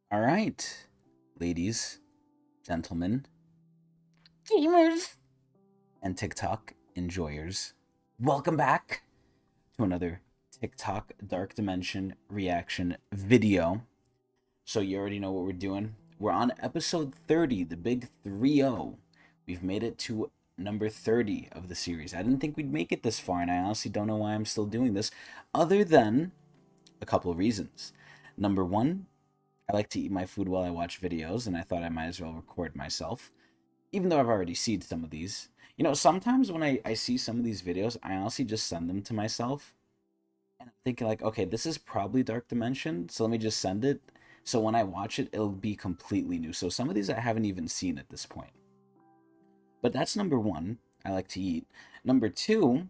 All right, ladies, gentlemen, gamers, and TikTok enjoyers. Welcome back to another TikTok Dark Dimension reaction video. So, you already know what we're doing. We're on episode 30, the big 3-0. We've made it to number 30 of the series. I didn't think we'd make it this far, and I honestly don't know why I'm still doing this, other than a couple of reasons. Number one, I like to eat my food while I watch videos, and I thought I might as well record myself, even though I've already seen some of these. Sometimes when I see some of these videos, I honestly just send them to myself, and I'm thinking, like, okay, this is probably Dark Dimension, so let me just send it. So when I watch it, it'll be completely new. So some of these I haven't even seen at this point. But that's number one. I like to eat. Number two,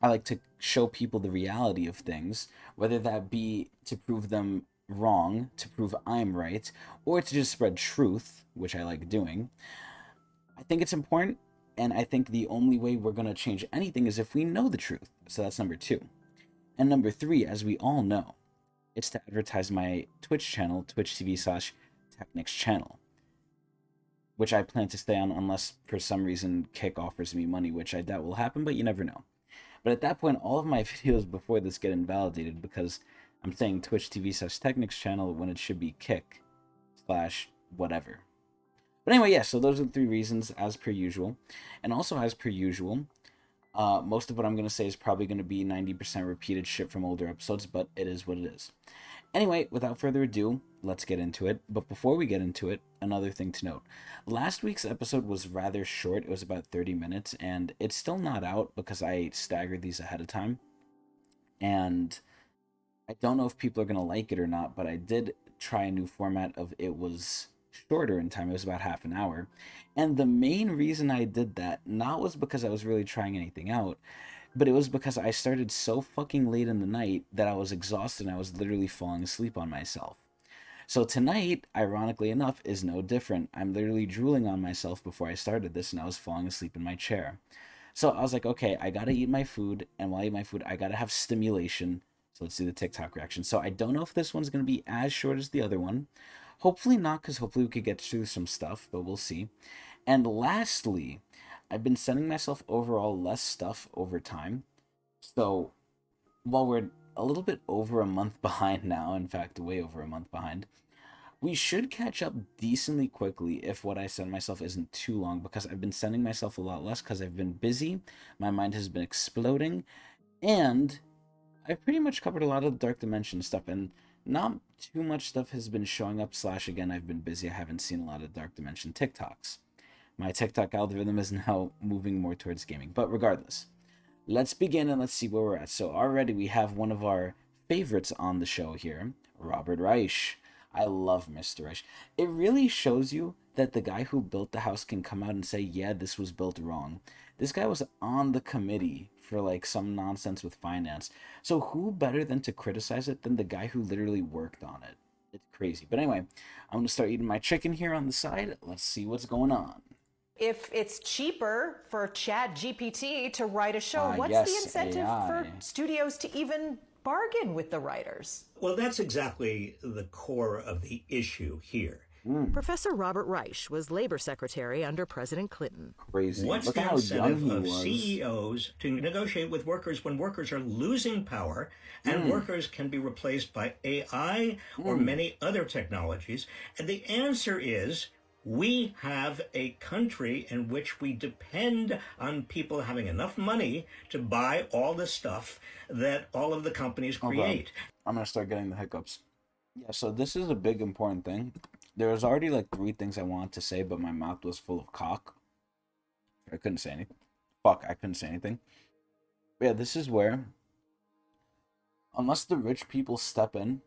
I like to show people the reality of things, whether that be to prove them wrong, to prove I'm right, or to just spread truth, which I like doing. I think it's important, and I think the only way we're going to change anything is if we know the truth. So that's number two. And number three, as we all know, it's to advertise my Twitch channel, Twitch TV/Tecnics channel, which I plan to stay on unless for some reason Kick offers me money, which I doubt will happen, but you never know. But at that point, all of my videos before this get invalidated because I'm saying Twitch TV/Technics channel when it should be Kick slash whatever. But anyway, yeah, so those are the three reasons as per usual. And also as per usual, most of what I'm going to say is probably going to be 90% repeated shit from older episodes, but it is what it is. Anyway, without further ado, let's get into it. But before we get into it, another thing to note. Last week's episode was rather short. It was about 30 minutes, and it's still not out because I staggered these ahead of time. And I don't know if people are going to like it or not, but I did try a new format of it was shorter in time. It was about half an hour. And the main reason I did that, not was because I was really trying anything out, but it was because I started so fucking late in the night that I was exhausted and I was literally falling asleep on myself. So tonight, ironically enough, is no different. I'm literally drooling on myself before I started this and I was falling asleep in my chair. So I was like, okay, I gotta eat my food, and while I eat my food, I gotta have stimulation. So let's do the TikTok reaction. So I don't know if this one's gonna be as short as the other one. Hopefully not, because hopefully we could get through some stuff, but we'll see. And lastly, I've been sending myself overall less stuff over time. So while we're a little bit over a month behind now, in fact, way over a month behind, we should catch up decently quickly if what I send myself isn't too long, because I've been sending myself a lot less because I've been busy, my mind has been exploding, and I've pretty much covered a lot of the Dark Dimension stuff, and not too much stuff has been showing up, slash again, I've been busy, I haven't seen a lot of Dark Dimension TikToks. My TikTok algorithm is now moving more towards gaming, but regardless, let's begin and let's see where we're at. So already we have one of our favorites on the show here, Robert Reich. I love Mr. Reich. It really shows you that the guy who built the house can come out and say, yeah, this was built wrong. This guy was on the committee for like some nonsense with finance. So who better than to criticize it than the guy who literally worked on it? It's crazy. But anyway, I'm going to start eating my chicken here on the side. Let's see what's going on. If it's cheaper for Chat GPT to write a show, what's the Yes, incentive for AI. studios to even bargain with the writers? Well, that's exactly the core of the issue here. Professor Robert Reich was labor secretary under President Clinton. Crazy. What's Look the at how young incentive he of was. CEOs to negotiate with workers when workers are losing power and workers can be replaced by AI or many other technologies? And the answer is we have a country in which we depend on people having enough money to buy all the stuff that all of the companies create. I'm gonna start getting the hiccups. Yeah, so this is a big important thing. There was already like three things I wanted to say, but my mouth was full of cock. I couldn't say anything. Fuck, I couldn't say anything. But yeah, this is where, unless the rich people step in,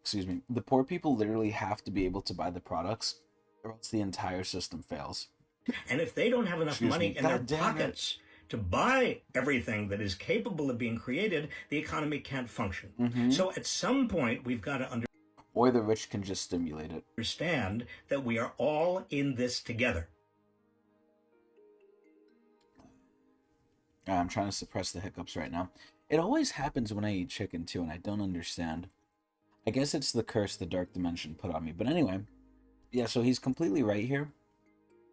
excuse me, the poor people literally have to be able to buy the products, or else the entire system fails. And if they don't have enough money in their God damn it. pockets to buy everything that is capable of being created, the economy can't function. So at some point, we've got to Or the rich can just stimulate it. understand that we are all in this together. I'm trying to suppress the hiccups right now. It always happens when I eat chicken too, and I don't understand. I guess it's the curse the dark dimension put on me. But anyway, yeah, so he's completely right here.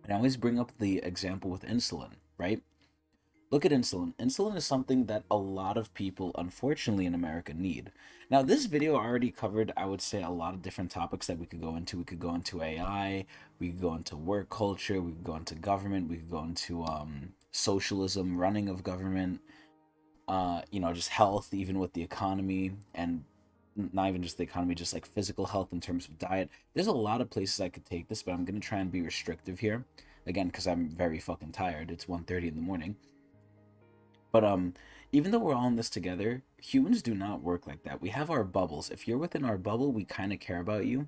And I always bring up the example with insulin, right? Look at insulin. Insulin is something that a lot of people, unfortunately, in America need. Now, this video already covered, I would say, a lot of different topics that we could go into. We could go into AI, we could go into work culture, we could go into government, we could go into socialism, running of government, just health, even with the economy, and not even just the economy, just like physical health in terms of diet. There's a lot of places I could take this, but I'm going to try and be restrictive here. Again, because I'm very fucking tired. It's 1:30 in the morning. But even though we're all in this together, humans do not work like that. We have our bubbles. If you're within our bubble, we kind of care about you.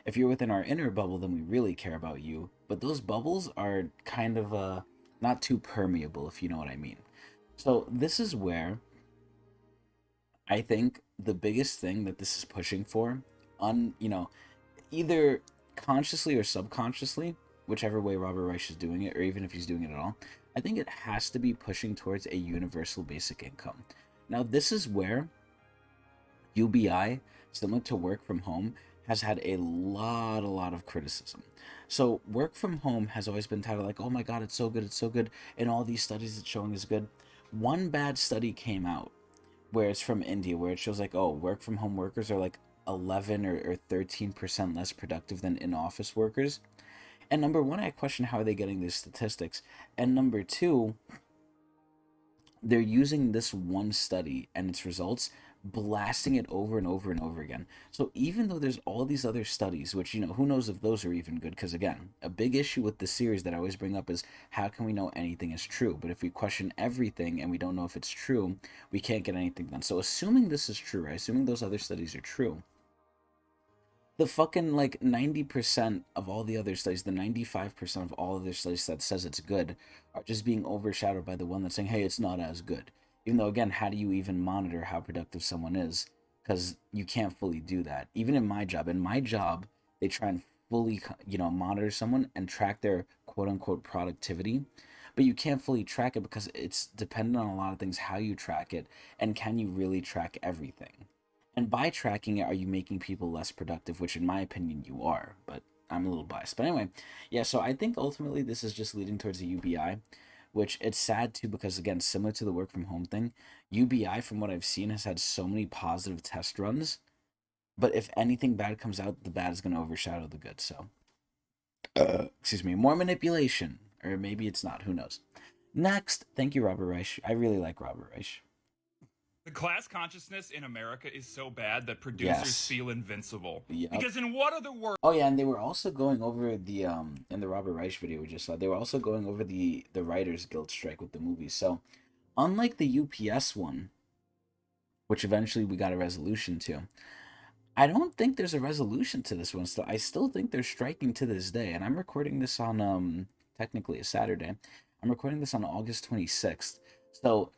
If you're within our inner bubble, then we really care about you. But those bubbles are kind of not too permeable, if you know what I mean. So this is where I think the biggest thing that this is pushing for, either consciously or subconsciously, whichever way Robert Reich is doing it, or even if he's doing it at all, I think it has to be pushing towards a universal basic income. Now, this is where UBI, similar to work from home, has had a lot of criticism. So work from home has always been titled like, oh my god, it's so good, and all these studies it's showing is good. One bad study came out where it's from India, where it shows like, oh, work from home workers are like 11 or 13% less productive than in-office workers. And number one, I question how are they getting these statistics. And number two, they're using this one study and its results, blasting it over and over and over again. So even though there's all these other studies, which, who knows if those are even good? Because again, a big issue with this series that I always bring up is how can we know anything is true? But if we question everything and we don't know if it's true, we can't get anything done. So assuming this is true, right? Assuming those other studies are true, the fucking 90% of all the other studies, the 95% of all other studies that says it's good are just being overshadowed by the one that's saying, hey, it's not as good. Even though, again, how do you even monitor how productive someone is? Because you can't fully do that. Even in my job, they try and fully, monitor someone and track their quote unquote productivity. But you can't fully track it because it's dependent on a lot of things, how you track it, and can you really track everything? And by tracking it, are you making people less productive? Which, in my opinion, you are. But I'm a little biased. But anyway, yeah, so I think ultimately this is just leading towards a UBI, which it's sad too because, again, similar to the work from home thing, UBI, from what I've seen, has had so many positive test runs. But if anything bad comes out, the bad is going to overshadow the good. So, excuse me, more manipulation. Or maybe it's not. Who knows? Next, thank you, Robert Reich. I really like Robert Reich. The class consciousness in America is so bad that producers feel invincible. Yep. Because in what other words? Oh yeah, and they were also going over the in the Robert Reich video we just saw. They were also going over the Writers Guild strike with the movies. So, unlike the UPS one, which eventually we got a resolution to, I don't think there's a resolution to this one. So I still think they're striking to this day. And I'm recording this on technically a Saturday. I'm recording this on August 26th. So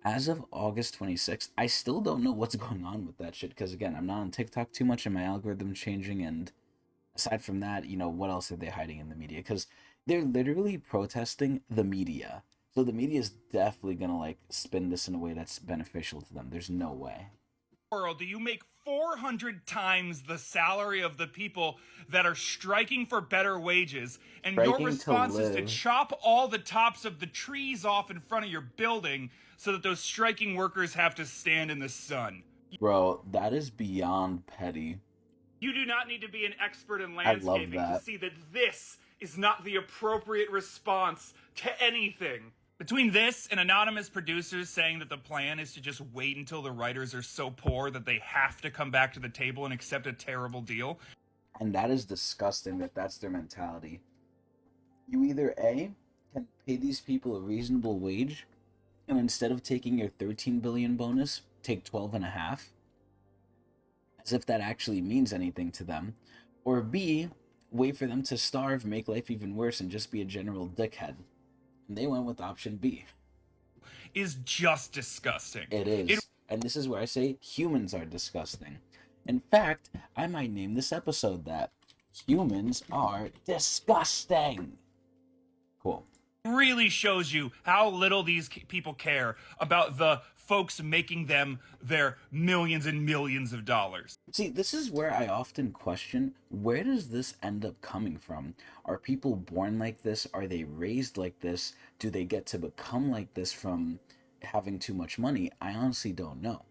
as of August 26th, I still don't know what's going on with that shit. Because, again, I'm not on TikTok too much and my algorithm's changing. And aside from that, what else are they hiding in the media? Because they're literally protesting the media. So the media is definitely going to, spin this in a way that's beneficial to them. There's no way. World do you make 400 times the salary of the people that are striking for better wages, and your response is to chop all the tops of the trees off in front of your building so that those striking workers have to stand in the sun? Bro, that is beyond petty. You do not need to be an expert in landscaping to see that this is not the appropriate response to anything. Between this and anonymous producers saying that the plan is to just wait until the writers are so poor that they have to come back to the table and accept a terrible deal. And that is disgusting that that's their mentality. You either A, can pay these people a reasonable wage, and instead of taking your 13 billion bonus, take 12.5, as if that actually means anything to them. Or B, wait for them to starve, make life even worse, and just be a general dickhead. And they went with option B. Is just disgusting. It is. And this is where I say humans are disgusting. In fact, I might name this episode that. Humans are disgusting. Cool. really shows you how little these people care about the folks making them their millions and millions of dollars. See, this is where I often question, where does this end up coming from? Are people born like this? Are they raised like this? Do they get to become like this from having too much money? I honestly don't know.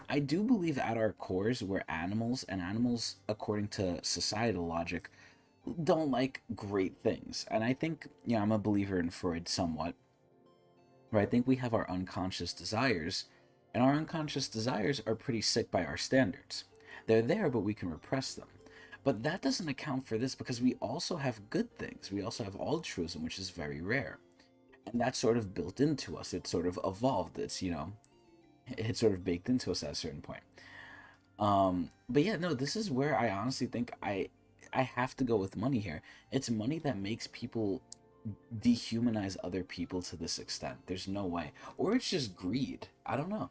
I do believe at our cores we're animals, and animals, according to societal logic, don't like great things. And I think, I'm a believer in Freud somewhat, where I think we have our unconscious desires, and our unconscious desires are pretty sick by our standards. They're there, but we can repress them. But that doesn't account for this, because we also have good things. We also have altruism, which is very rare. And that's sort of built into us. It's sort of evolved. It's, it's sort of baked into us at a certain point. But yeah, no, this is where I honestly think I have to go with money here. It's money that makes people dehumanize other people to this extent. There's no way. Or it's just greed. I don't know.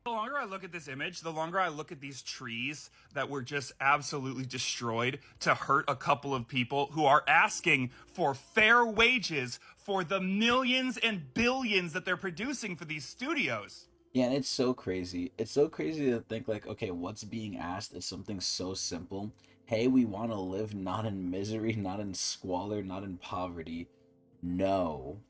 The longer I look at this image, the longer I look at these trees that were just absolutely destroyed to hurt a couple of people who are asking for fair wages for the millions and billions that they're producing for these studios. Yeah, and it's so crazy. It's so crazy to think like, okay, what's being asked is something so simple. Hey, we want to live not in misery, not in squalor, not in poverty. No.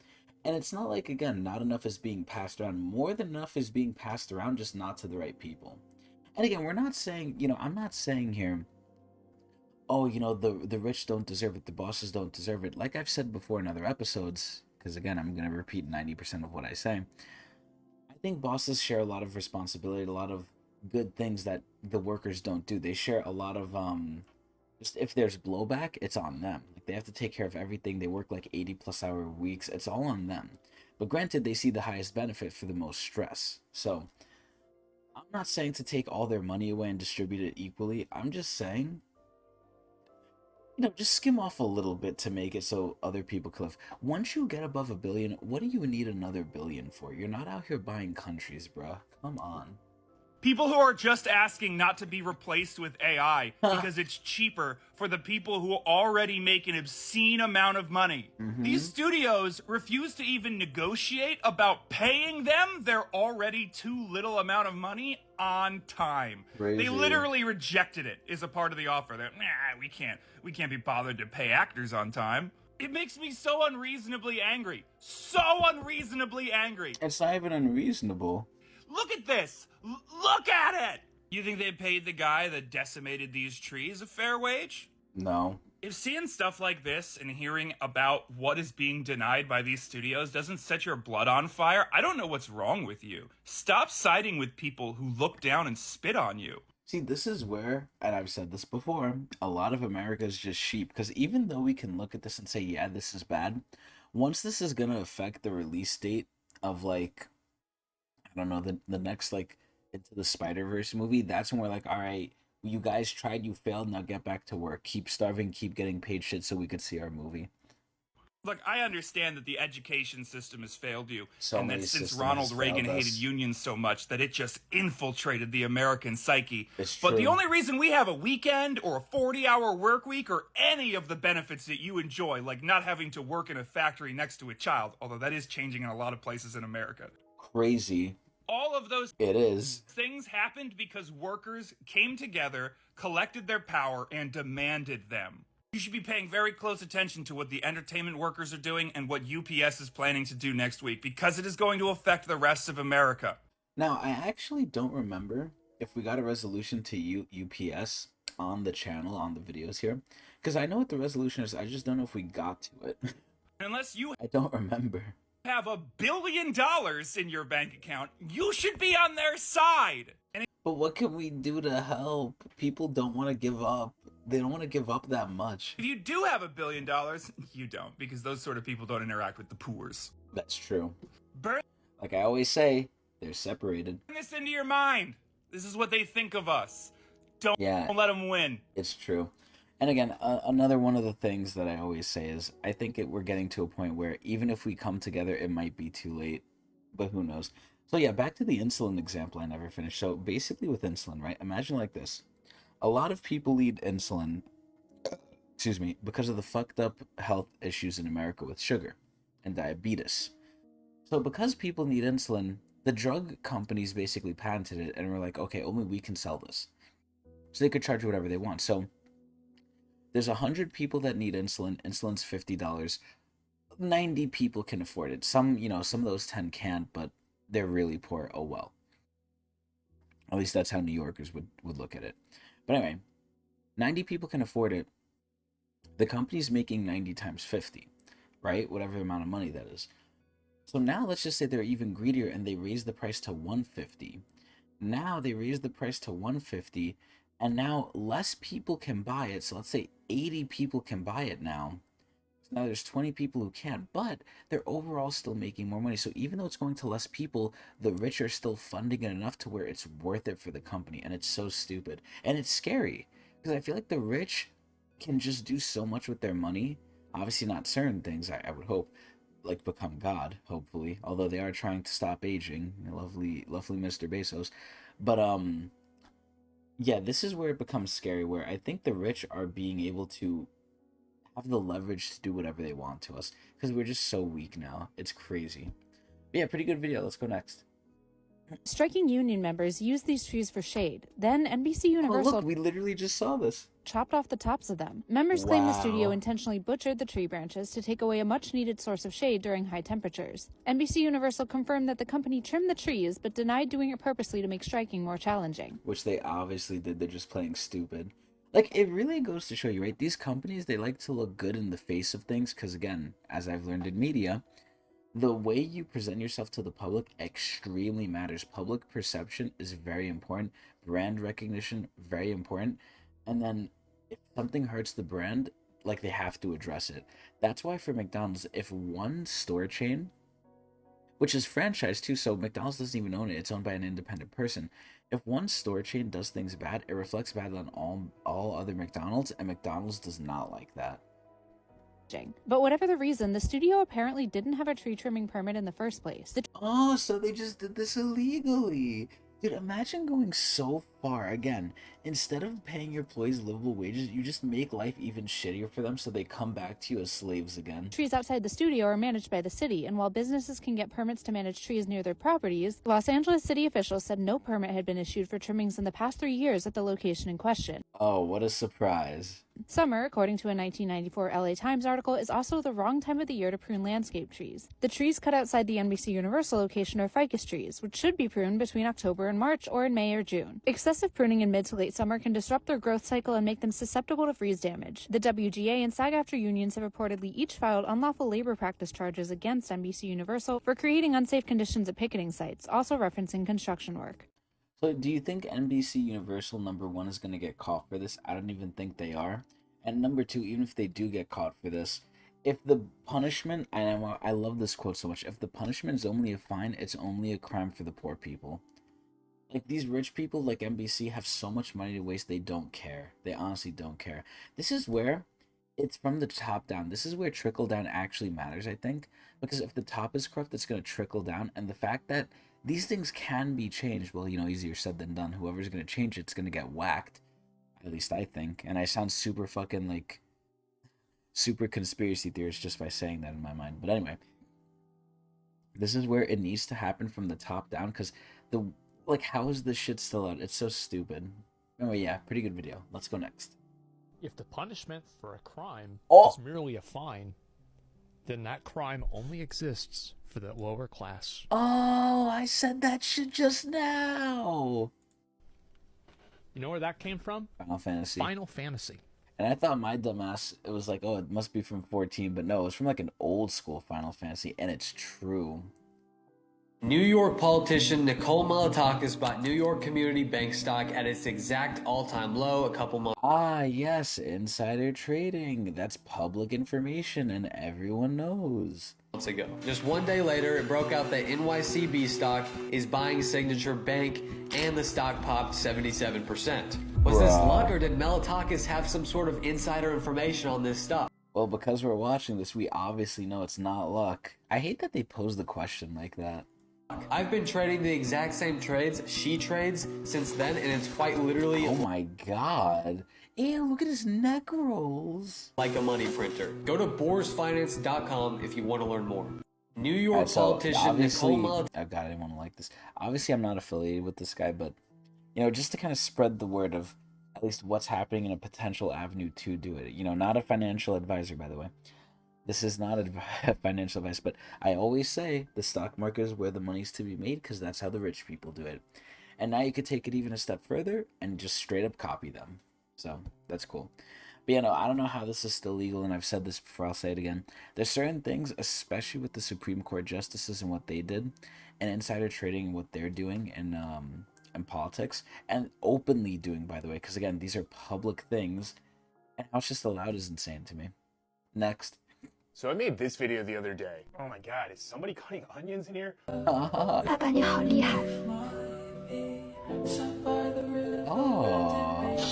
And it's not like, again, not enough is being passed around. More than enough is being passed around, just not to the right people. And again, we're not saying, I'm not saying here, oh, the rich don't deserve it, the bosses don't deserve it. Like I've said before in other episodes, because again, I'm going to repeat 90% of what I say. I think bosses share a lot of responsibility, a lot of good things that the workers don't do. They share a lot of, just if there's blowback, it's on them. Like, they have to take care of everything. They work like 80-plus-hour weeks. It's all on them. But granted, they see the highest benefit for the most stress. So I'm not saying to take all their money away and distribute it equally. I'm just saying, just skim off a little bit to make it so other people can live. Once you get above $1 billion, what do you need another $1 billion for? You're not out here buying countries, bruh. Come on. People who are just asking not to be replaced with AI because it's cheaper for the people who already make an obscene amount of money. Mm-hmm. These studios refuse to even negotiate about paying them their already too little amount of money on time. Crazy. They literally rejected it as a part of the offer. They're, we can't be bothered to pay actors on time. It makes me so unreasonably angry. So unreasonably angry. It's not even unreasonable. Look at this! Look at it! You think they paid the guy that decimated these trees a fair wage? No. If seeing stuff like this and hearing about what is being denied by these studios doesn't set your blood on fire, I don't know what's wrong with you. Stop siding with people who look down and spit on you. See, this is where, and I've said this before, a lot of America is just sheep. Because even though we can look at this and say, yeah, this is bad, once this is going to affect the release date of, like, I don't know, the next, like, Into the Spider-Verse movie, that's when we're like, all right, you guys tried, you failed, now get back to work. Keep starving, keep getting paid shit so we could see our movie. Look, I understand that the education system has failed you, so and that since Ronald Reagan hated unions so much that it just infiltrated the American psyche. It's true. But the only reason we have a weekend or a 40-hour work week or any of the benefits that you enjoy, like not having to work in a factory next to a child, although that is changing in a lot of places in America. Crazy. All of those things happened because workers came together, collected their power, and demanded them. You should be paying very close attention to what the entertainment workers are doing and what UPS is planning to do next week, because it is going to affect the rest of America. Now, I actually don't remember if we got a resolution to UPS on the channel, on the videos here, because I know what the resolution is. I just don't know if we got to it. Unless you I don't remember. Have $1 billion in your bank account, you should be on their side. But what can we do to help? People don't want to give up. They don't want to give up that much. If you do have $1 billion, you don't, because those sort of people don't interact with the poors. That's true. Burn like I always say, they're separated. this into your mind. This is what they think of us. Don't let them win. It's true. And again, another one of the things that I always say is, I think we're getting to a point where even if we come together, it might be too late. But who knows? So yeah, back to the insulin example I never finished. So basically with insulin, right? Imagine like this. A lot of people need insulin, because of the fucked up health issues in America with sugar. and diabetes. So because people need insulin, the drug companies basically patented it and were like, okay, only we can sell this. So they could charge whatever they want. So there's 100 people that need insulin. Insulin's $50. 90 people can afford it. Some of those 10 can't, but they're really poor. Oh well. At least that's how New Yorkers would look at it. But anyway, 90 people can afford it. The company's making 90 times 50, right? Whatever amount of money that is. So now let's just say they're even greedier and they raise the price to 150. Now they raise the price to 150 and now less people can buy it. So let's say 80 people can buy it now. So now there's 20 people who can't, but they're overall still making more money. So even though it's going to less people, the rich are still funding it enough to where it's worth it for the company. And it's so stupid. And it's scary because I feel like the rich can just do so much with their money. Obviously not certain things, I would hope, like become God, hopefully. Although they are trying to stop aging. Lovely Mr. Bezos. But yeah, this is where it becomes scary, where I think the rich are being able to have the leverage to do whatever they want to us because we're just so weak now. It's crazy. But yeah, pretty good video. Let's go next. Striking union members used these trees for shade. Then NBC Universal look, we literally just saw this. Chopped off the tops of them. Members claim the studio intentionally butchered the tree branches to take away a much-needed source of shade during high temperatures. NBC Universal confirmed that the company trimmed the trees, but denied doing it purposely to make striking more challenging. Which they obviously did. They're just playing stupid. Like, it really goes to show you, right? These companies, they like to look good in the face of things because, again, as I've learned in media, the way you present yourself to the public extremely matters. Public perception is very important. Brand recognition, very important. And then if something hurts the brand, like, they have to address it. That's why for McDonald's, if one store chain, which is franchised too, so McDonald's doesn't even own it, it's owned by an independent person. If one store chain does things bad, it reflects bad on all other McDonald's, and McDonald's does not like that. But whatever the reason, the studio apparently didn't have a tree trimming permit in the first place. Oh, so they just did this illegally. Dude, imagine going so far. Again, instead of paying your employees livable wages, you just make life even shittier for them so they come back to you as slaves again. Trees outside the studio are managed by the city, and while businesses can get permits to manage trees near their properties, Los Angeles city officials said no permit had been issued for trimmings in the past 3 years at the location in question. Oh, what a surprise. Summer, according to a 1994 LA Times article, is also the wrong time of the year to prune landscape trees. The trees cut outside the NBC Universal location are ficus trees, which should be pruned between October and March or in May or June. Excessive pruning in mid to late summer can disrupt their growth cycle and make them susceptible to freeze damage. The WGA and SAG-AFTRA unions have reportedly each filed unlawful labor practice charges against NBC Universal for creating unsafe conditions at picketing sites, also referencing construction work. So do you think NBC Universal, number one, is going to get caught for this? I don't even think they are. And number two, even if they do get caught for this, if the punishment, and I love this quote so much, if the punishment is only a fine, it's only a crime for the poor people. Like, these rich people like NBC have so much money to waste, they don't care. They honestly don't care. This is where it's from the top down. This is where trickle down actually matters, I think. Because if the top is corrupt, it's going to trickle down. And the fact that these things can be changed, well, easier said than done. Whoever's going to change it's going to get whacked. At least I think. And I sound super fucking, like, super conspiracy theorist just by saying that in my mind. But anyway, this is where it needs to happen from the top down. Because, how is this shit still out? It's so stupid. Anyway, yeah, pretty good video. Let's go next. If the punishment for a crime Oh! is merely a fine, then that crime only exists for the lower class. Oh, I said that shit just now. You know where that came from? Final Fantasy. Final Fantasy. And I thought my dumbass, it was like, oh, it must be from 14, but no, it's from like an old school Final Fantasy, and it's true. New York politician Nicole Malliotakis bought New York Community Bank stock at its exact all-time low a couple months. Ah, yes, insider trading. That's public information, and everyone knows. Ago. Just one day later, it broke out that NYCB stock is buying Signature Bank, and the stock popped 77%. Was this luck, or did Malliotakis have some sort of insider information on this stuff? Well, because we're watching this, we obviously know it's not luck. I hate that they pose the question like that. I've been trading the exact same trades she trades since then, and it's quite literally... Oh my god. Ew, look at his neck rolls. ...like a money printer. Go to borsfinance.com if you want to learn more. New York politician Nicole Malachowski... Oh god, I didn't want to like this. Obviously, I'm not affiliated with this guy, but, you know, just to kind of spread the word of at least what's happening in a potential avenue to do it. You know, not a financial advisor, by the way. This is not financial advice, but I always say the stock market is where the money's to be made because that's how the rich people do it. And now you could take it even a step further and just straight up copy them. So that's cool. But yeah, no, I don't know how this is still legal, and I've said this before, I'll say it again. There's certain things, especially with the Supreme Court justices and what they did, and insider trading and what they're doing in politics, and openly doing, by the way, because again, these are public things, and how it's just allowed is insane to me. Next. So I made this video the other day. Oh my god, is somebody cutting onions in here? Oh.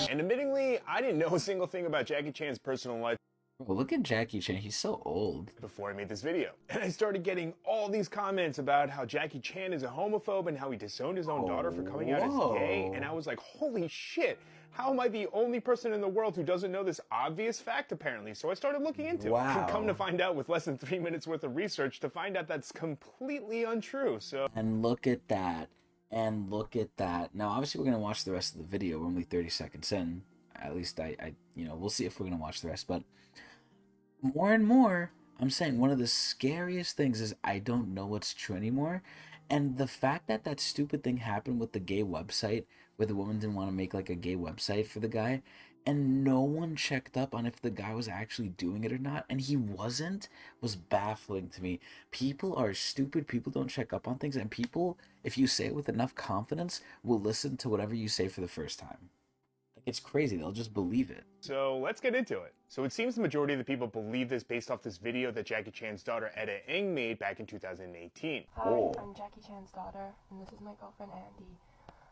And admittingly, I didn't know a single thing about Jackie Chan's personal life. Bro, look at Jackie Chan, he's so old. Before I made this video. And I started getting all these comments about how Jackie Chan is a homophobe and how he disowned his own daughter for coming out as gay. And I was like, holy shit. How am I the only person in the world who doesn't know this obvious fact, apparently? So I started looking into it. And come to find out with less than 3 minutes worth of research to find out that's completely untrue, so... And look at that. And look at that. Now, obviously, we're going to watch the rest of the video. We're only 30 seconds in. At least you know, we'll see if we're going to watch the rest. But more and more, I'm saying one of the scariest things is I don't know what's true anymore. And the fact that that stupid thing happened with the gay website, where the woman didn't want to make like a gay website for the guy, and no one checked up on if the guy was actually doing it or not, and he wasn't, was baffling to me. People are stupid. People don't check up on things, and people, if you say it with enough confidence, will listen to whatever you say for the first time. Like, it's crazy. They'll just believe it. So let's get into it. So it seems the majority of the people believe this based off this video that Jackie Chan's daughter Etta Ng made back in 2018. Hi, I'm Jackie Chan's daughter, and this is my girlfriend Andy.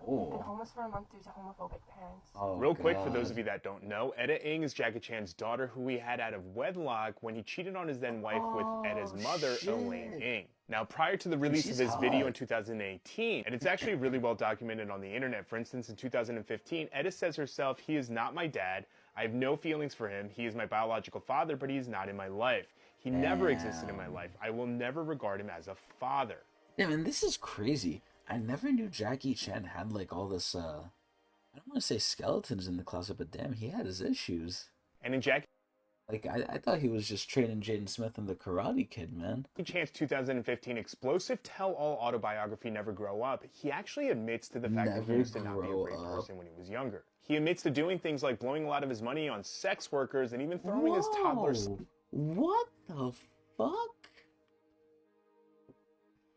We've been homeless for a month due to homophobic parents. Real quick, for those of you that don't know, Etta Ng is Jackie Chan's daughter, who he had out of wedlock when he cheated on his then-wife with Etta's mother, Elaine Ng. Now, prior to the release of this video in 2018, and it's actually really well documented on the internet, for instance, in 2015, Etta says herself, "He is not my dad. I have no feelings for him. He is my biological father, but he is not in my life. He never existed in my life. I will never regard him as a father." Yeah, man, this is crazy. I never knew Jackie Chan had like all this, I don't want to say skeletons in the closet, but damn, he had his issues. And in Jackie... Like, I thought he was just training Jaden Smith and the Karate Kid, man. Jackie Chan's 2015 explosive tell-all autobiography, Never Grow Up, he actually admits to the fact that he used to not be a great person when he was younger. He admits to doing things like blowing a lot of his money on sex workers and even throwing his toddlers... What the fuck?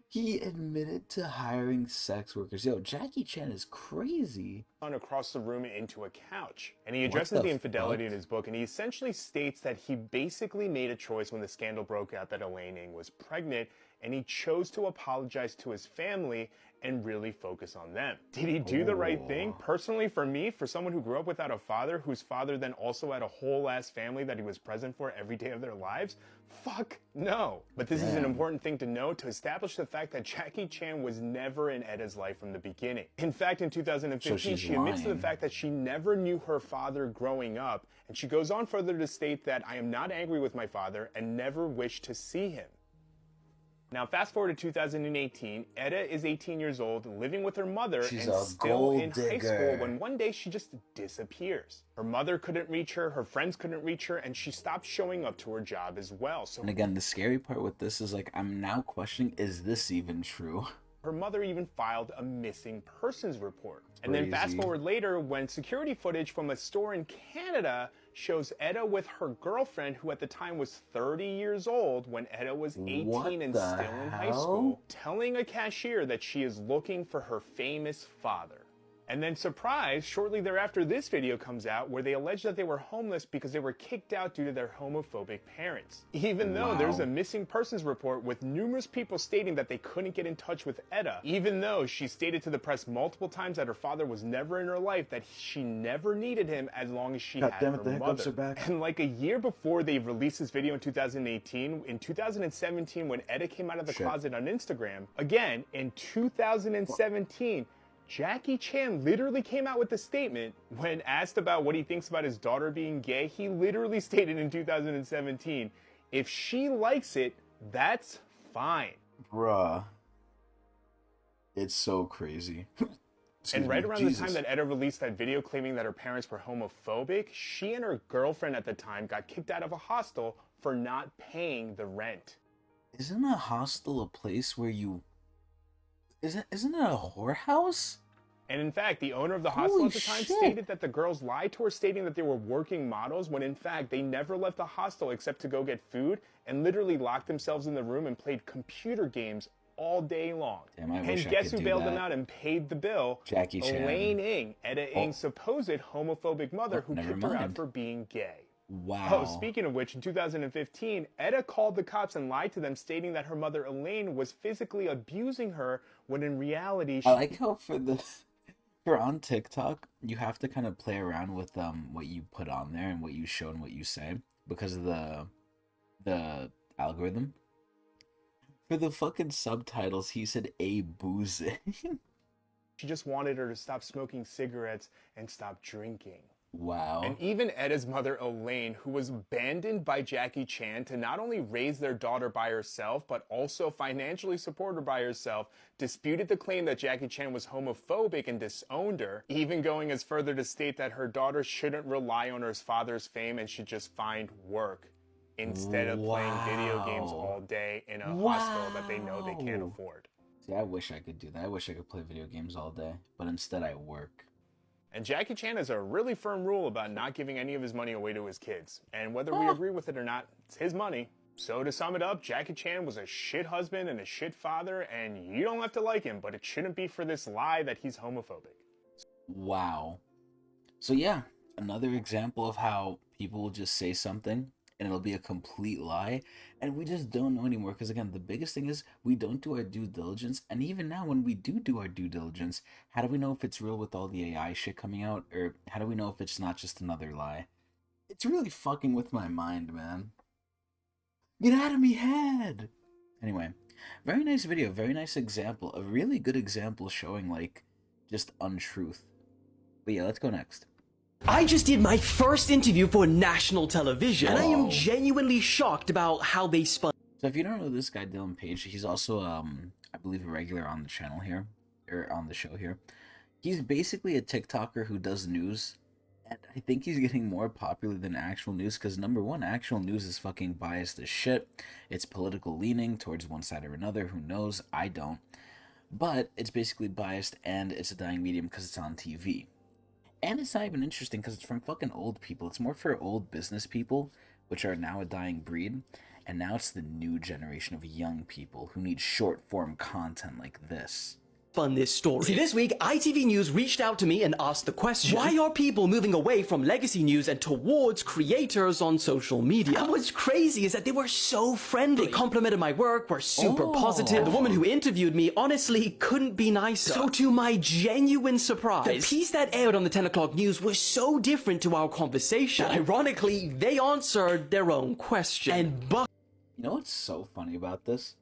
He admitted to hiring sex workers. Yo, Jackie Chan is crazy. Across the room into a couch. And he addresses the infidelity in his book, and he essentially states that he basically made a choice when the scandal broke out that Elaine Ng was pregnant, and he chose to apologize to his family and really focus on them. Did he do the right thing? Personally, for me, for someone who grew up without a father, whose father then also had a whole-ass family that he was present for every day of their lives, fuck no. But this is an important thing to know to establish the fact that Jackie Chan was never in Etta's life from the beginning. In fact, in 2015, she admits to the fact that she never knew her father growing up, and she goes on further to state that I am not angry with my father and never wish to see him. Now, fast forward to 2018, Etta is 18 years old, living with her mother and still in high school when one day she just disappears. Her mother couldn't reach her, her friends couldn't reach her, and she stopped showing up to her job as well. So, and again, the scary part with this is like, I'm now questioning, is this even true? Her mother even filed a missing persons report. And then fast forward later when security footage from a store in Canada shows Etta with her girlfriend, who at the time was 30 years old when Etta was 18 and still in high school, telling a cashier that she is looking for her famous father. And then surprise, shortly thereafter this video comes out where they allege that they were homeless because they were kicked out due to their homophobic parents. Even though there's a missing persons report with numerous people stating that they couldn't get in touch with Etta. Even though she stated to the press multiple times that her father was never in her life, that she never needed him as long as she had her mother. And like a year before they released this video in 2018, in 2017 when Etta came out of the closet on Instagram, again, in 2017, Jackie Chan literally came out with a statement when asked about what he thinks about his daughter being gay. He literally stated in 2017, if she likes it, that's fine. Bruh. It's so crazy. And right around the time that Etta released that video claiming that her parents were homophobic, she and her girlfriend at the time got kicked out of a hostel for not paying the rent. Isn't a hostel a place where you... Isn't it a whorehouse? And in fact, the owner of the hostel at the time stated that the girls lied to her, stating that they were working models, when in fact they never left the hostel except to go get food and literally locked themselves in the room and played computer games all day long. Damn, I and wish guess I could who do bailed that. them out and paid the bill? Jackie Chan. Elaine Ng, Etta Ng's supposed homophobic mother who never kicked her out mind. for being gay. Wow. Oh, speaking of which, in 2015, Etta called the cops and lied to them, stating that her mother Elaine was physically abusing her, when in reality she... I like how for on TikTok, you have to kind of play around with what you put on there and what you show and what you say because of the algorithm. For the fucking subtitles, he said a boozing. She just wanted her to stop smoking cigarettes and stop drinking. Wow. And even Etta's mother, Elaine, who was abandoned by Jackie Chan to not only raise their daughter by herself, but also financially support her by herself, disputed the claim that Jackie Chan was homophobic and disowned her, even going as further to state that her daughter shouldn't rely on her father's fame and should just find work instead of playing video games all day in a hostel that they know they can't afford. See, I wish I could do that. I wish I could play video games all day, but instead I work. And Jackie Chan has a really firm rule about not giving any of his money away to his kids. And whether we agree with it or not, it's his money. So to sum it up, Jackie Chan was a shit husband and a shit father, and you don't have to like him, but it shouldn't be for this lie that he's homophobic. Wow. So yeah, another example of how people will just say something and it'll be a complete lie, and we just don't know anymore, because again, the biggest thing is we don't do our due diligence. And even now, when we do our due diligence, how do we know if it's real with all the AI shit coming out, or how do we know if it's not just another lie? It's really fucking with my mind, man. Get out of me head. Anyway, very nice video, very nice example, a really good example showing like just untruth. But yeah, let's go next. I just did my first interview for national television, and I am genuinely shocked about how they spun. So if you don't know this guy, Dylan Page, he's also, I believe, a regular on the channel here, or on the show here. He's basically a TikToker who does news, and I think he's getting more popular than actual news, because number one, actual news is fucking biased as shit. It's political leaning towards one side or another, who knows, I don't. But it's basically biased, and it's a dying medium because it's on TV. And it's not even interesting because it's from fucking old people. It's more for old business people, which are now a dying breed. And now it's the new generation of young people who need short form content like this. Spun this story. See, this week, ITV News reached out to me and asked the question, why are people moving away from legacy news and towards creators on social media? And what's crazy is that they were so friendly. They complimented my work, were super positive. The woman who interviewed me honestly couldn't be nicer. So to my genuine surprise, the piece that aired on the 10 o'clock news was so different to our conversation. And ironically, they answered their own question. And you know what's so funny about this?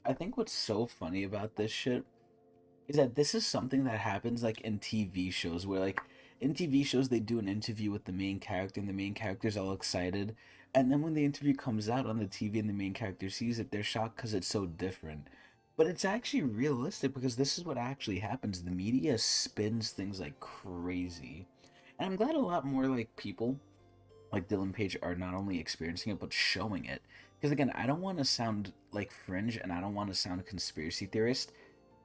I think what's so funny about this shit is that this is something that happens like in TV shows, where like in TV shows they do an interview with the main character and the main character's all excited, and then when the interview comes out on the TV and the main character sees it, they're shocked because it's so different. But it's actually realistic, because this is what actually happens. The media spins things like crazy, and I'm glad a lot more like people like Dylan Page are not only experiencing it but showing it. Because again, I don't want to sound like fringe, and I don't want to sound a conspiracy theorist,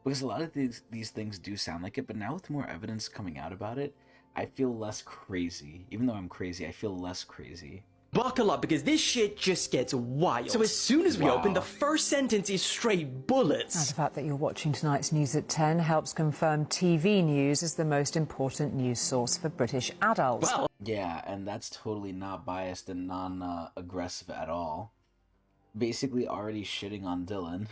because a lot of these things do sound like it, but now with more evidence coming out about it, I feel less crazy. Even though I'm crazy, I feel less crazy. Buckle up, because this shit just gets wild. So as soon as we open, the first sentence is straight bullets. Now, the fact that you're watching tonight's news at 10 helps confirm TV news is the most important news source for British adults. Well, yeah, and that's totally not biased and non-aggressive at all. Basically already shitting on Dylan.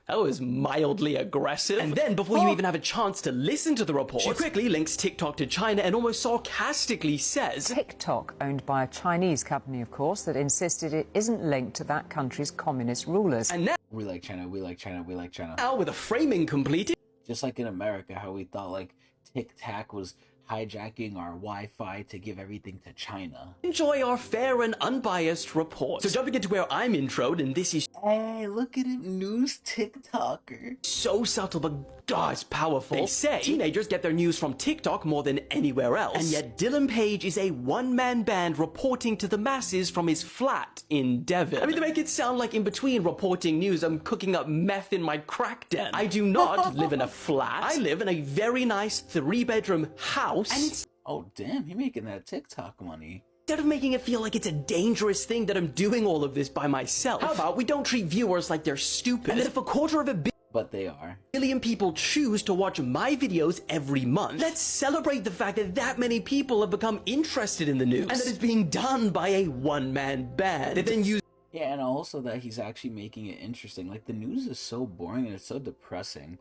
That was mildly aggressive. And then, before you even have a chance to listen to the report, she quickly links TikTok to China and almost sarcastically says, TikTok, owned by a Chinese company, of course, that insisted it isn't linked to that country's communist rulers. And now, we like China, we like China, we like China. Now, with a framing completed, just like in America, how we thought like TikTok was hijacking our Wi-Fi to give everything to China. Enjoy our fair and unbiased report. So jumping into where I'm introed, and this is... Hey, look at him, news TikToker. So subtle, but God, it's powerful. They say teenagers get their news from TikTok more than anywhere else. And yet Dylan Page is a one-man band reporting to the masses from his flat in Devon. I mean, they make it sound like in between reporting news, I'm cooking up meth in my crack den. I do not live in a flat. I live in a very nice 3-bedroom house. And it's... Oh, damn, he making that TikTok money. Instead of making it feel like it's a dangerous thing that I'm doing all of this by myself, how about we don't treat viewers like they're stupid? And then if a quarter of a but they are. billion people choose to watch my videos every month, let's celebrate the fact that that many people have become interested in the news. And that it's being done by a one-man band. They then use... Yeah, and also that he's actually making it interesting. Like, the news is so boring and it's so depressing.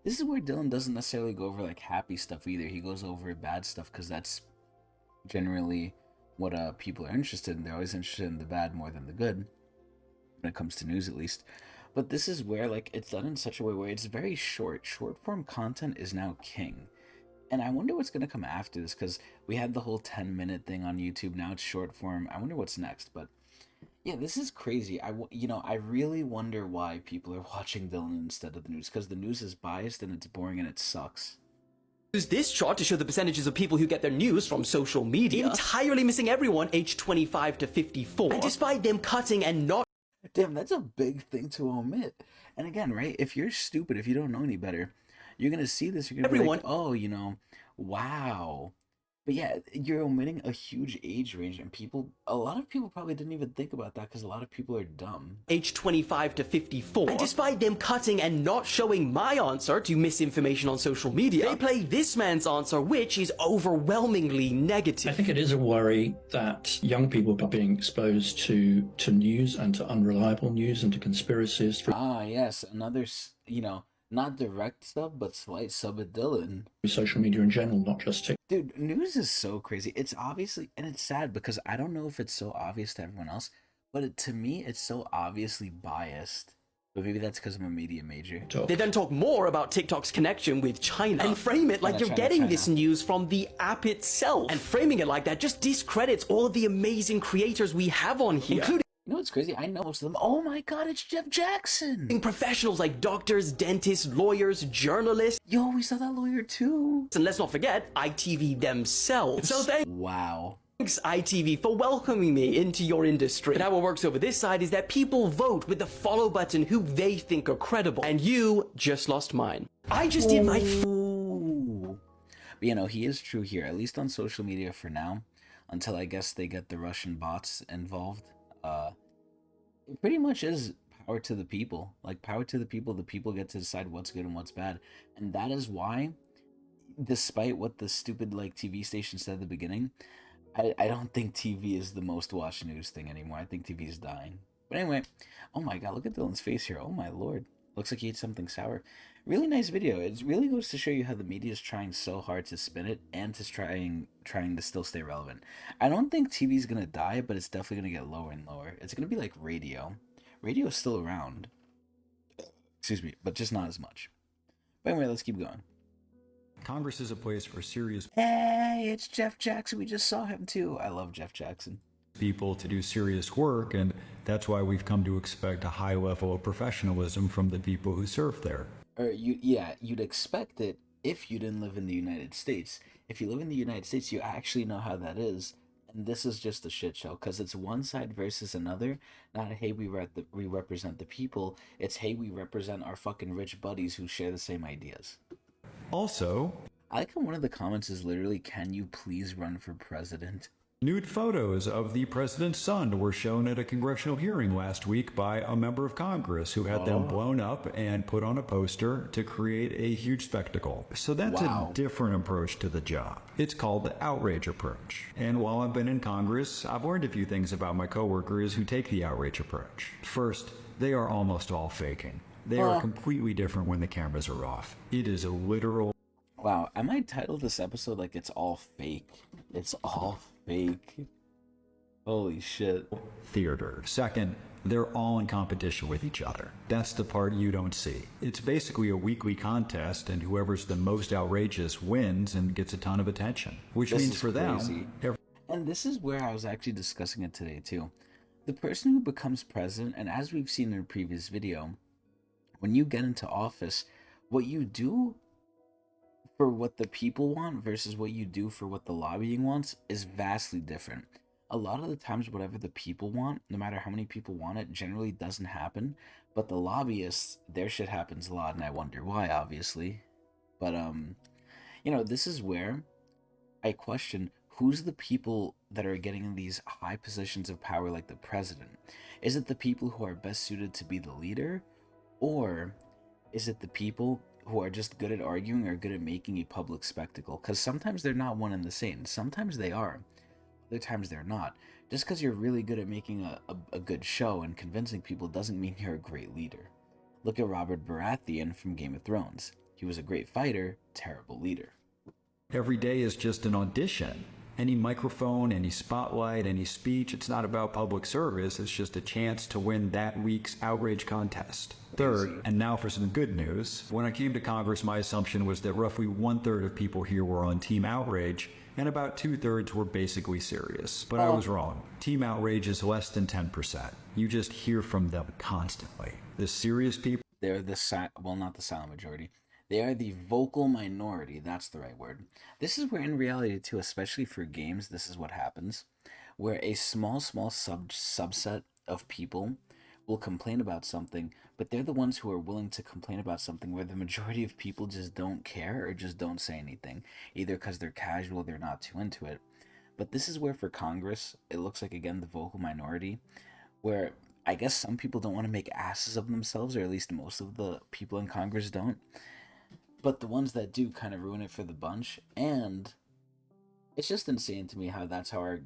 This is where Dylan doesn't necessarily go over like happy stuff either. He goes over bad stuff because that's generally what people are interested in. They're always interested in the bad more than the good, when it comes to news at least. But this is where like it's done in such a way where it's very short. Short form content is now king. And I wonder what's going to come after this, because we had the whole 10-minute thing on YouTube. Now it's short form. I wonder what's next. But yeah, this is crazy. I really wonder why people are watching Dylan instead of the news, because the news is biased and it's boring and it sucks. Use this chart to show the percentages of people who get their news from social media, entirely missing everyone aged 25 to 54. And despite them cutting and not... Damn, that's a big thing to omit. And again, right, if you're stupid, if you don't know any better, you're going to see this, you're going to be like, oh, you know, wow. But yeah, you're omitting a huge age range, and a lot of people probably didn't even think about that because a lot of people are dumb. Age 25 to 54. And despite them cutting and not showing my answer to misinformation on social media, they play this man's answer, which is overwhelmingly negative. I think it is a worry that young people are being exposed to news and to unreliable news and to conspiracies. Ah, yes, another, you know, not direct sub, but slight sub at Dylan. Social media in general, not just TikTok. Dude, news is so crazy. It's obviously, and it's sad because I don't know if it's so obvious to everyone else, but to me, it's so obviously biased. But maybe that's because I'm a media major. They then talk more about TikTok's connection with China and frame it like you're getting this news from the app itself. And framing it like that just discredits all of the amazing creators we have on here, including... You know what's crazy? I know most of them. Oh my god, it's Jeff Jackson! Professionals like doctors, dentists, lawyers, journalists. Yo, we saw that lawyer too. And let's not forget, ITV themselves. So wow. Thanks, ITV, for welcoming me into your industry. And how it works over this side is that people vote with the follow button who they think are credible. And you just lost mine. I just did my... But you know, he is true here, at least on social media for now. Until I guess they get the Russian bots involved. It pretty much is power to the people. Like, power to the people get to decide what's good and what's bad. And that is why, despite what the stupid, like, TV station said at the beginning, I don't think TV is the most watched news thing anymore. I think TV is dying. But anyway, oh my god, look at Dylan's face here. Oh my lord. Looks like he ate something sour. Really nice video. It really goes to show you how the media is trying so hard to spin it and to trying to still stay relevant. I don't think TV is going to die, but it's definitely going to get lower and lower. It's going to be like radio. Radio is still around. Excuse me, but just not as much. But anyway, let's keep going. Congress is a place for serious... Hey, it's Jeff Jackson. We just saw him too. I love Jeff Jackson. People to do serious work, and that's why we've come to expect a high level of professionalism from the people who serve there. You'd expect it if you didn't live in the United States. If you live in the United States, you actually know how that is. And this is just a shit show, because it's one side versus another. Not a, hey, we represent the people. It's, hey, we represent our fucking rich buddies who share the same ideas. Also, I like how one of the comments is literally, can you please run for president? Nude photos of the president's son were shown at a congressional hearing last week by a member of Congress who had them blown up and put on a poster to create a huge spectacle. So that's a different approach to the job. It's called the outrage approach. And while I've been in Congress, I've learned a few things about my coworkers who take the outrage approach. First, they are almost all faking. They are completely different when the cameras are off. It is a literal... Wow, I might title this episode like It's All Fake. It's all fake. Holy shit. Theater. Second, they're all in competition with each other. That's the part you don't see. It's basically a weekly contest, and whoever's the most outrageous wins and gets a ton of attention. Which means for them... And this is where I was actually discussing it today too. The person who becomes president, and as we've seen in a previous video, when you get into office, what you do for what the people want versus what you do for what the lobbying wants is vastly different. A lot of the times, whatever the people want, no matter how many people want it, generally doesn't happen. But the lobbyists, their shit happens a lot, and I wonder why, obviously. But, you know, this is where I question who's the people that are getting in these high positions of power like the president. Is it the people who are best suited to be the leader? Or is it the people who are just good at arguing or good at making a public spectacle? Because sometimes they're not one and the same. Sometimes they are. Other times they're not. Just because you're really good at making a good show and convincing people doesn't mean you're a great leader. Look at Robert Baratheon from Game of Thrones. He was a great fighter, terrible leader. Every day is just an audition. Any microphone, any spotlight, any speech, it's not about public service, it's just a chance to win that week's outrage contest. Third, and now for some good news, when I came to Congress, my assumption was that roughly 1/3 of people here were on Team Outrage, and about 2/3 were basically serious. But I was wrong. Team Outrage is less than 10%. You just hear from them constantly. The serious people... They're the, well, not the silent majority. They are the vocal minority, that's the right word. This is where in reality too, especially for games, this is what happens. Where a small subset of people will complain about something, but they're the ones who are willing to complain about something where the majority of people just don't care or just don't say anything. Either because they're casual, they're not too into it. But this is where for Congress, it looks like, again, the vocal minority, where I guess some people don't want to make asses of themselves, or at least most of the people in Congress don't. But the ones that do kind of ruin it for the bunch. And it's just insane to me how that's how our,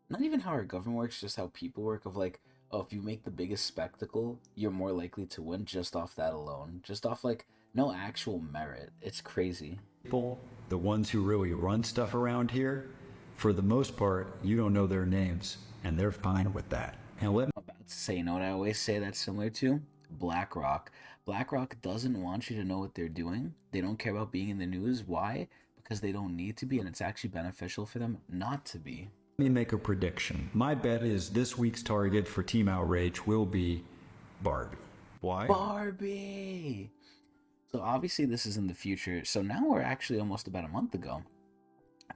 not even how our government works, just how people work, of like, oh, if you make the biggest spectacle, you're more likely to win just off that alone. Just off, like, no actual merit. It's crazy. People, the ones who really run stuff around here, for the most part, you don't know their names, and they're fine with that. And let me... I'm about to say, you know what I always say that's similar to? BlackRock. BlackRock doesn't want you to know what they're doing. They don't care about being in the news. Why? Because they don't need to be, and it's actually beneficial for them not to be. Let me make a prediction. My bet is this week's target for Team Outrage will be Barbie. Why? Barbie! So obviously this is in the future. So now we're actually almost about a month ago.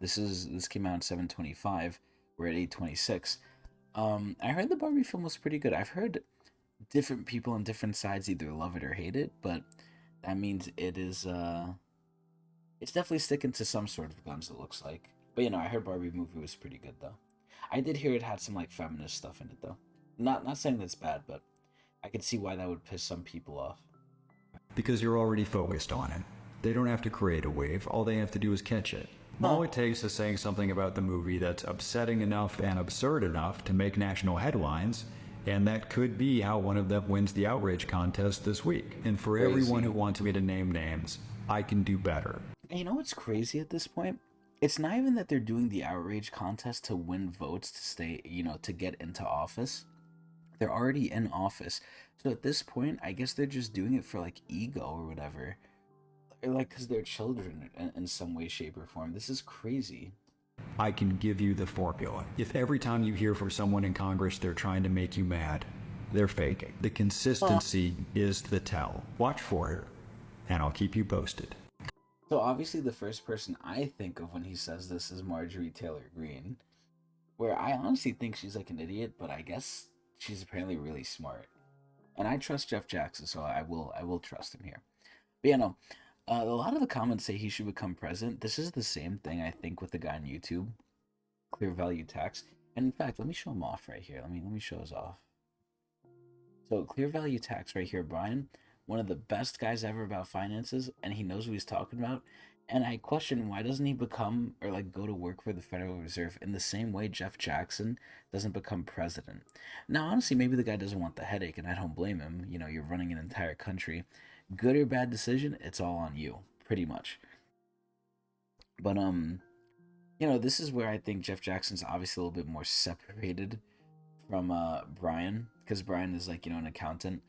This came out in 7/25. We're at 8/26. I heard the Barbie film was pretty good. I've heard different people on different sides either love it or hate it, but that means it is it's definitely sticking to some sort of guns, it looks like. But you know, I heard Barbie movie was pretty good though. I did hear it had some like feminist stuff in it though. Not saying that's bad, but I could see why that would piss some people off. Because you're already focused on it. They don't have to create a wave, all they have to do is catch it. All it takes is saying something about the movie that's upsetting enough and absurd enough to make national headlines, and that could be how one of them wins the outrage contest this week. And for everyone who wants me to name names, I can do better. And you know what's crazy at this point? It's not even that they're doing the outrage contest to win votes to stay, you know, to get into office. They're already in office. So at this point, I guess they're just doing it for like ego or whatever. Or like because they're children in some way, shape, or form. This is crazy. I can give you the formula. If every time you hear from someone in Congress they're trying to make you mad, they're faking. The consistency is the tell. Watch for it, and I'll keep you posted. So obviously the first person I think of when he says this is Marjorie Taylor Greene, where I honestly think she's like an idiot, but I guess she's apparently really smart. And I trust Jeff Jackson, so I will trust him here. But yeah, no. A lot of the comments say he should become president. This is the same thing, I think, with the guy on YouTube, Clear Value Tax. And in fact, let me show them off right here. Let me show us off. So clear value tax right here, Brian, one of the best guys ever about finances, and he knows what he's talking about. And I question, why doesn't he become or like go to work for the Federal Reserve in the same way Jeff Jackson doesn't become president? Now, honestly, maybe the guy doesn't want the headache, and I don't blame him. You know, you're running an entire country. Good or bad decision, it's all on you, pretty much. But you know, this is where I think Jeff Jackson's obviously a little bit more separated from Brian, because Brian is like, you know, an accountant.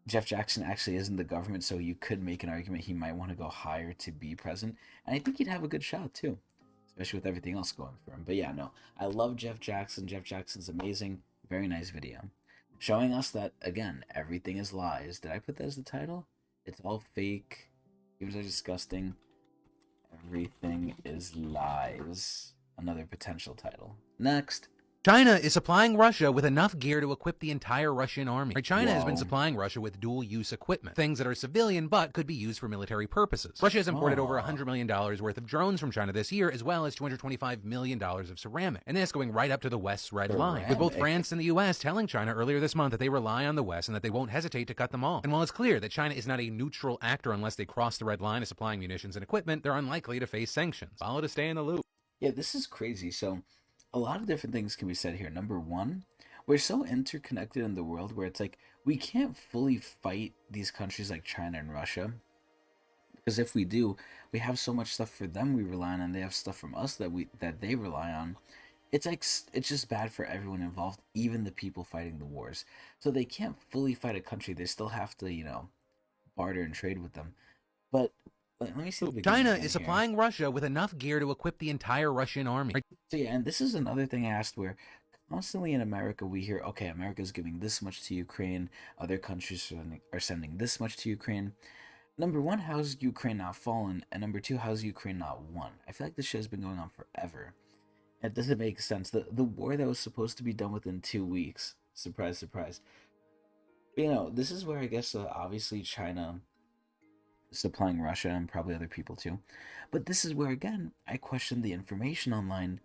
Jeff Jackson actually is in the government, so you could make an argument he might want to go higher to be president, and I think he'd have a good shot too, especially with everything else going for him. But yeah, no, I love Jeff Jackson. Jeff Jackson's amazing. Very nice video, showing us that again, everything is lies. Did I put that as the title? It's all fake. Games are disgusting. Everything is lies. Another potential title. Next. China is supplying Russia with enough gear to equip the entire Russian army. China has been supplying Russia with dual-use equipment, things that are civilian but could be used for military purposes. Russia has imported over $100 million worth of drones from China this year, as well as $225 million of ceramic. And this going right up to the West's red line, with both France and the U.S. telling China earlier this month that they rely on the West and that they won't hesitate to cut them off. And while it's clear that China is not a neutral actor unless they cross the red line of supplying munitions and equipment, they're unlikely to face sanctions. Follow to stay in the loop. Yeah, this is crazy. So a lot of different things can be said here. Number one, we're so interconnected in the world where it's like we can't fully fight these countries like China and Russia, because if we do, we have so much stuff for them we rely on, and they have stuff from us that they rely on. It's like it's just bad for everyone involved, even the people fighting the wars. So they can't fully fight a country. They still have to, you know, barter and trade with them. But let me see. China is supplying Russia with enough gear to equip the entire Russian army. So yeah, and this is another thing I asked, where constantly in America we hear, okay, America's giving this much to Ukraine, other countries are sending this much to Ukraine. Number one, how's Ukraine not fallen? And number two, how's Ukraine not won? I feel like this shit has been going on forever. It doesn't make sense. The war that was supposed to be done within 2 weeks, surprise, surprise. You know, this is where I guess obviously China supplying Russia and probably other people too. But this is where, again, I question the information online,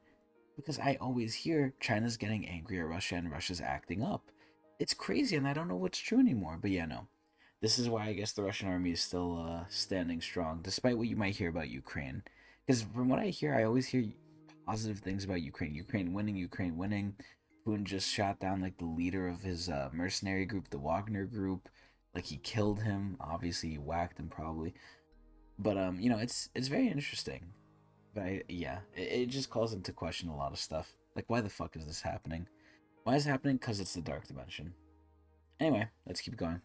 because I always hear China's getting angry at Russia and Russia's acting up. It's crazy, and I don't know what's true anymore. But yeah, no. This is why I guess the Russian army is still standing strong, despite what you might hear about Ukraine. Because from what I hear, I always hear positive things about Ukraine. Ukraine winning. Putin just shot down like the leader of his mercenary group, the Wagner group. Like he killed him. Obviously, he whacked him probably. But you know, it's very interesting. But yeah, it just calls into question a lot of stuff. Like, why the fuck is this happening? Why is it happening? Because it's the dark dimension. Anyway, let's keep going.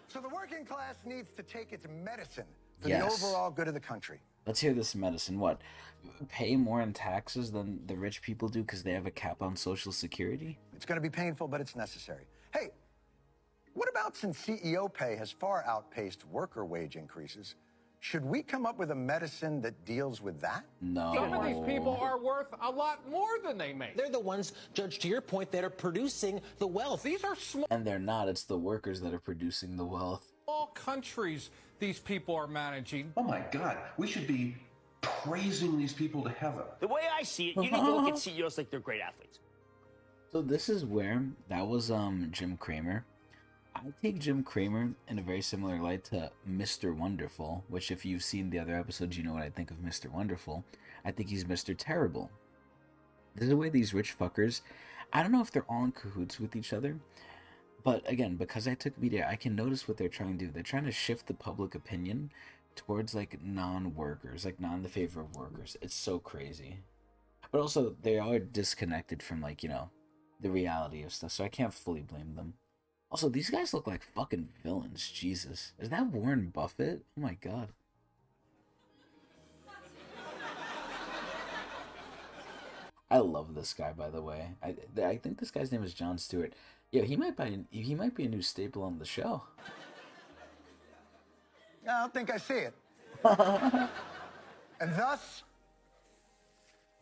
So the working class needs to take its medicine for the overall good of the country. Let's hear this medicine. What? Pay more in taxes than the rich people do because they have a cap on Social Security? It's going to be painful, but it's necessary. Hey, what about since CEO pay has far outpaced worker wage increases? Should we come up with a medicine that deals with that? No. Some of these people are worth a lot more than they make. They're the ones, Judge, to your point, that are producing the wealth. These are small. And they're not. It's the workers that are producing the wealth. All countries these people are managing. Oh my God, we should be praising these people to heaven. The way I see it, you need to look at CEOs like they're great athletes. So this is where that was Jim Cramer. I take Jim Cramer in a very similar light to Mr. Wonderful, which if you've seen the other episodes, you know what I think of Mr. Wonderful. I think he's Mr. Terrible. This is the way these rich fuckers, I don't know if they're all in cahoots with each other, but again, because I took media, I can notice what they're trying to do. They're trying to shift the public opinion towards like non-workers, like not in the favor of workers. It's so crazy. But also, they are disconnected from like, you know, the reality of stuff, so I can't fully blame them. Also, these guys look like fucking villains. Jesus. Is that Warren Buffett? Oh my god. I love this guy, by the way. I think this guy's name is Jon Stewart. Yeah, he might be a new staple on the show. I don't think I see it. And thus,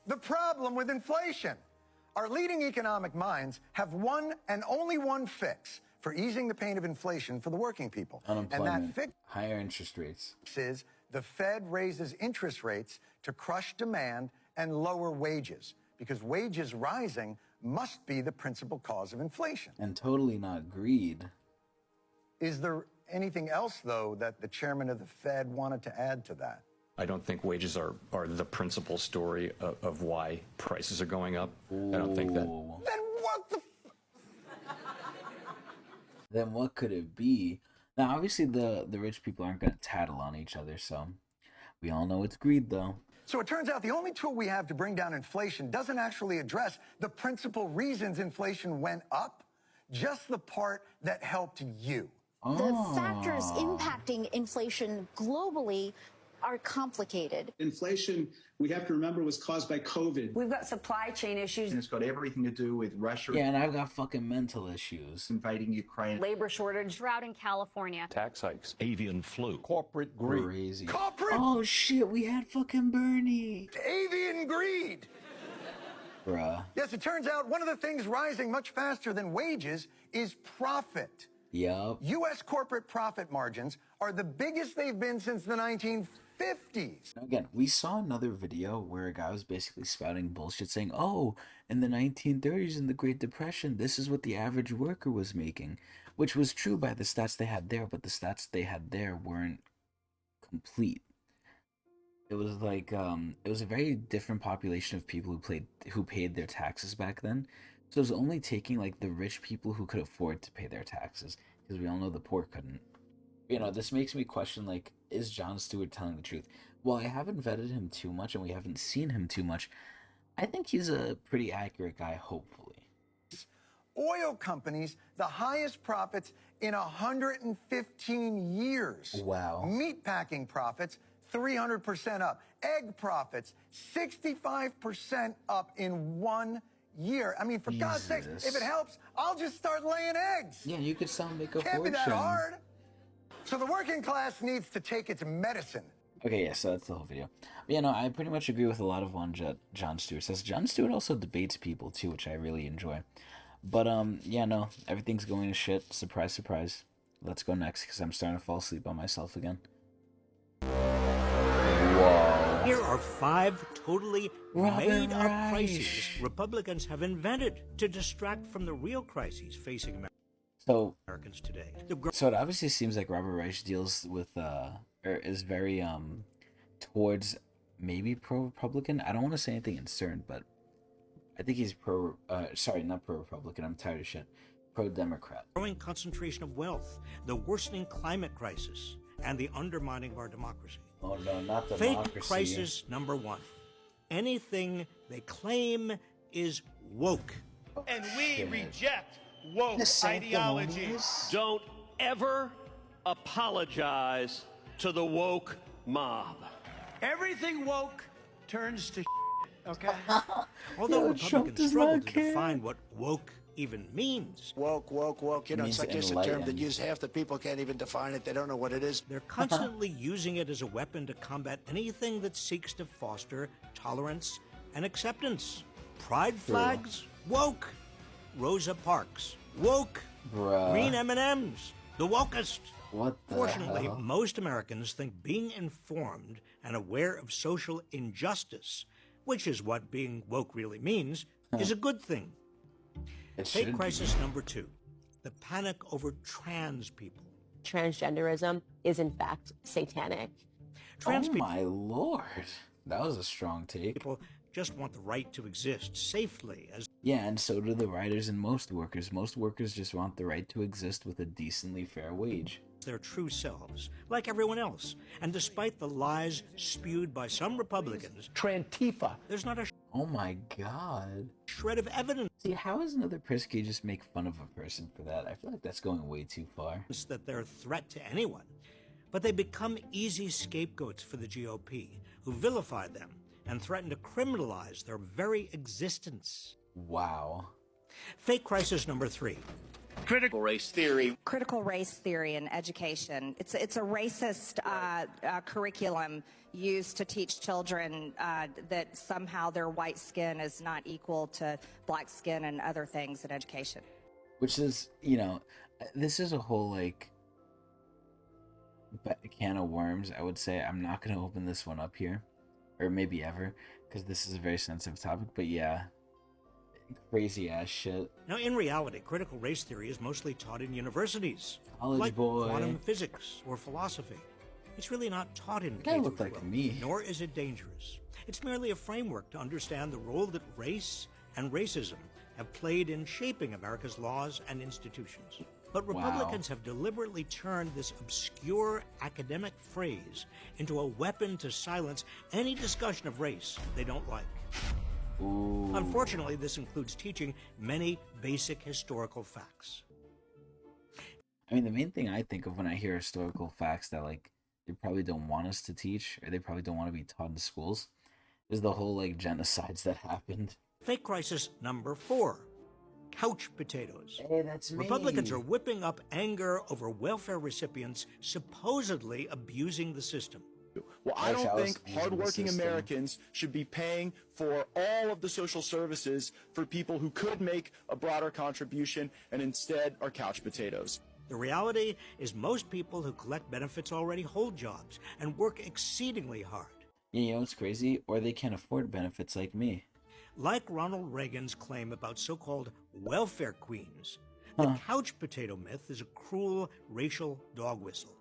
the problem with inflation. Our leading economic minds have one and only one fix for easing the pain of inflation for the working people. Unemployment, and that fix higher interest rates. Is the Fed raises interest rates to crush demand and lower wages. because wages rising must be the principal cause of inflation. And totally not greed. Is there anything else, though, that the chairman of the Fed wanted to add to that? I don't think wages are the principal story of why prices are going up. I don't think that. Then what the... Then what could it be? Now, obviously, the rich people aren't going to tattle on each other, so we all know it's greed, though. So it turns out the only tool we have to bring down inflation doesn't actually address the principal reasons inflation went up, just the part that helped you. The factors impacting inflation globally are complicated. Inflation, we have to remember, was caused by COVID. We've got supply chain issues. And it's got everything to do with Russia. Yeah, and I've got fucking mental issues. Invading Ukraine. Labor shortage. Drought in California. Tax hikes. Avian flu. Corporate greed. Crazy. Corporate... Oh, shit, we had fucking Bernie. Avian greed. Bruh. Yes, it turns out one of the things rising much faster than wages is profit. Yep. U.S. corporate profit margins are the biggest they've been since the 1950s. Again, we saw another video where a guy was basically spouting bullshit saying, oh, in the 1930s in the Great Depression, this is what the average worker was making, which was true by the stats they had there, but the stats they had there weren't complete. It was like, it was a very different population of people who paid their taxes back then. So it was only taking like the rich people who could afford to pay their taxes, because we all know the poor couldn't. You know, this makes me question, like, is Jon Stewart telling the truth? Well, I haven't vetted him too much and we haven't seen him too much. I think he's a pretty accurate guy, hopefully. Oil companies, the highest profits in 115 years. Wow. Meatpacking profits, 300% up. Egg profits, 65% up in 1 year. I mean, for God's sakes, if it helps, I'll just start laying eggs. Yeah, you could sound make a Can't fortune. be that hard. So the working class needs to take its medicine. Okay, yeah, so that's the whole video. But, you know, I pretty much agree with a lot of what Jon Stewart says. Jon Stewart also debates people, too, which I really enjoy. But, yeah, no, everything's going to shit. Surprise, surprise. Let's go next, because I'm starting to fall asleep on myself again. Whoa. Here are 5 totally made-up crises Republicans have invented to distract from the real crises facing Americans today. So it obviously seems like Robert Reich deals with, or is very, towards maybe pro-Republican. I don't want to say anything uncertain, but I think he's sorry, not pro-Republican. I'm tired of shit. Pro-Democrat. Growing concentration of wealth, the worsening climate crisis, and the undermining of our democracy. Oh no, not democracy. Fake crisis number 1. Anything they claim is woke. And we reject woke ideologies. Don't ever apologize to the woke mob. Everything woke turns to okay? Although Republicans struggle to define what woke even means. Woke, you know, it's like just a term that used half the people can't even define it. They don't know what it is. They're constantly using it as a weapon to combat anything that seeks to foster tolerance and acceptance. Pride flags, woke. Rosa Parks, woke. Bruh. Green M&Ms, the wokest. What the Fortunately, hell? most Americans think being informed and aware of social injustice, which is what being woke really means, is a good thing. Fake crisis number 2, the panic over trans people. Transgenderism is in fact satanic. Trans people, my lord, that was a strong take. People just want the right to exist safely as. Yeah, and so do the writers and most workers. Most workers just want the right to exist with a decently fair wage. Their true selves, like everyone else. And despite the lies spewed by some Republicans, Trantifa, there's not a oh my god. Shred of evidence. See, how is another person can just make fun of a person for that? I feel like that's going way too far. That they're a threat to anyone. But they become easy scapegoats for the GOP, who vilify them and threaten to criminalize their very existence. Wow. Fake crisis number 3. Critical race theory. Critical race theory in education. It's a racist curriculum used to teach children that somehow their white skin is not equal to black skin and other things in education. Which is, you know, this is a whole, like, can of worms, I would say. I'm not going to open this one up here, or maybe ever, because this is a very sensitive topic, but yeah, crazy ass shit. Now, in reality, critical race theory is mostly taught in universities, College like boy. quantum physics or philosophy. It's really not taught in Guy looked like me. nor is it dangerous. It's merely a framework to understand the role that race and racism have played in shaping America's laws and institutions. But Republicans have deliberately turned this obscure academic phrase into a weapon to silence any discussion of race they don't like. Ooh. Unfortunately, this includes teaching many basic historical facts. I mean, the main thing I think of when I hear historical facts that, like, they probably don't want us to teach, or they probably don't want to be taught in schools, is the whole, like, genocides that happened. Fake crisis number 4. Couch potatoes. Hey, that's me. Republicans are whipping up anger over welfare recipients supposedly abusing the system. Well, I don't think hardworking Americans should be paying for all of the social services for people who could make a broader contribution and instead are couch potatoes. The reality is most people who collect benefits already hold jobs and work exceedingly hard. Yeah, you know what's crazy? Or they can't afford benefits like me. Like Ronald Reagan's claim about so-called welfare queens, the couch potato myth is a cruel racial dog whistle.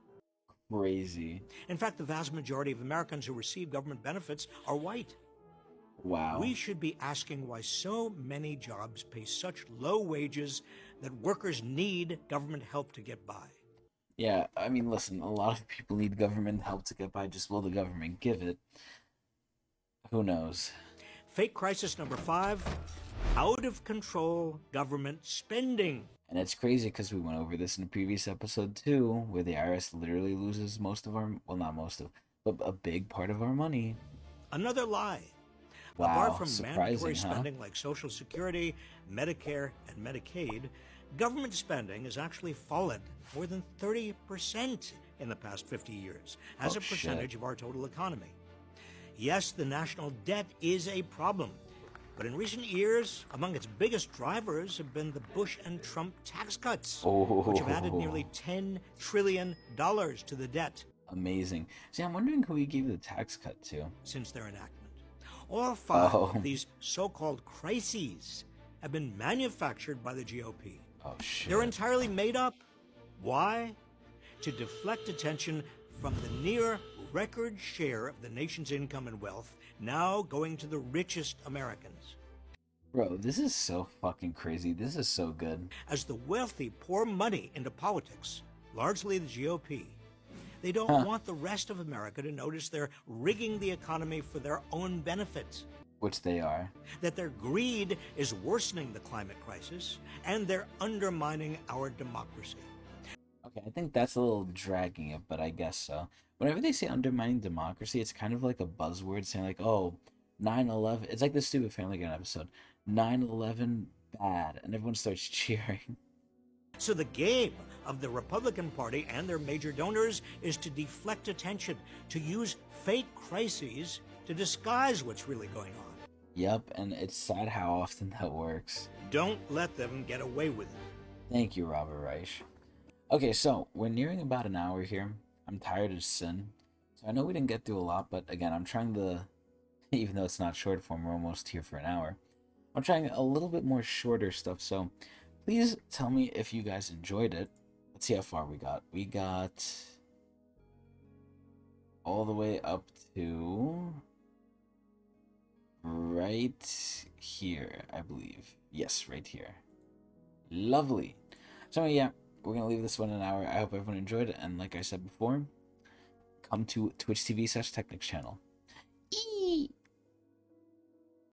Crazy. In fact, the vast majority of Americans who receive government benefits are white. Wow. We should be asking why so many jobs pay such low wages that workers need government help to get by. Yeah, I mean, listen, a lot of people need government help to get by. Just will the government give it? Who knows? Fake crisis number 5, out of control government spending. And it's crazy because we went over this in a previous episode too, where the IRS literally loses most of our, well, not most of, but a big part of our money. Another lie. Wow, Apart from surprising, mandatory huh? spending like Social Security, Medicare, and Medicaid, government spending has actually fallen more than 30% in the past 50 years as a percentage of our total economy. Yes, the national debt is a problem, but in recent years, among its biggest drivers have been the Bush and Trump tax cuts, which have added nearly $10 trillion to the debt. Amazing. See, I'm wondering who he gave the tax cut to. Since their enactment. All 5 of these so-called crises have been manufactured by the GOP. Oh, shit. They're entirely made up. Why? To deflect attention from the near record share of the nation's income and wealth now going to the richest Americans. Bro, this is so fucking crazy. This is so good. As the wealthy pour money into politics, largely the GOP, they don't want the rest of America to notice they're rigging the economy for their own benefit. Which they are. That their greed is worsening the climate crisis, and they're undermining our democracy. Okay, I think that's a little dragging it, but I guess so. Whenever they say undermining democracy, it's kind of like a buzzword saying like, oh, 9/11. It's like the stupid Family Guy episode. 9/11 bad, and everyone starts cheering. So the game of the Republican Party and their major donors is to deflect attention, to use fake crises to disguise what's really going on. Yep, and it's sad how often that works. Don't let them get away with it. Thank you, Robert Reich. Okay, so we're nearing about an hour here. I'm tired as sin. So I know we didn't get through a lot, but again, I'm trying to, even though it's not short form, we're almost here for an hour. I'm trying a little bit more shorter stuff, so please tell me if you guys enjoyed it. Let's see how far we got. We got all the way up to right here, I believe. Yes, right here. Lovely. So yeah, we're going to leave this one an hour. I hope everyone enjoyed it. And like I said before, come to Twitch TV/Tecnics channel.